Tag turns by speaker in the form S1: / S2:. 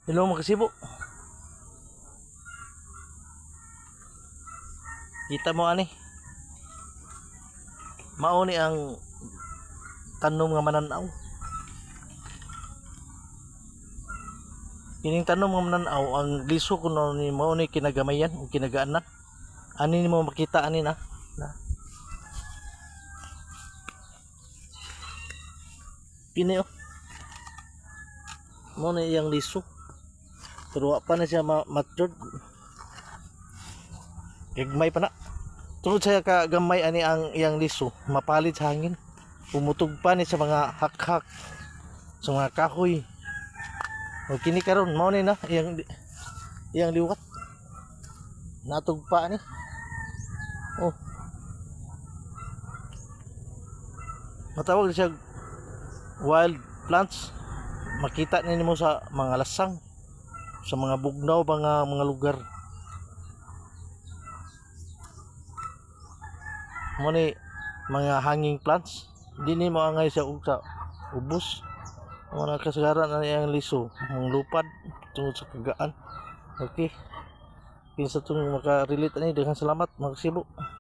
S1: Hello mga kasibo. Kita mo ani. Mao ni ang tanom nga mananaw. Kining tanom nga mananaw ang liso kuno ni mao ni kinagamayan o kinagaanan. Ani nimo makita ani na. Kini oh. Mao ni yang liso. Pero wa pa na siya matured. Gagmay pa na. Tungod sa kagamay ani ang iyang liso, mapalit sa hangin. Pumutog pa ni sa mga hakhak, sa mga kahoy. O kini karon mao ni na iyang liwat. Natugpa ni. Oh. Matawag siya wild plants. Makita ninyo sa mga lasang, sa mga bugnaw mga lugar. Mo ni mga hanging plants, hindi ni mo angay sa ubos. Mga kasagaran na ang liso, mga lupad tungod sa kagaan. Okay, kinsa tong maka-relate ani, daghang salamat mga kasibo.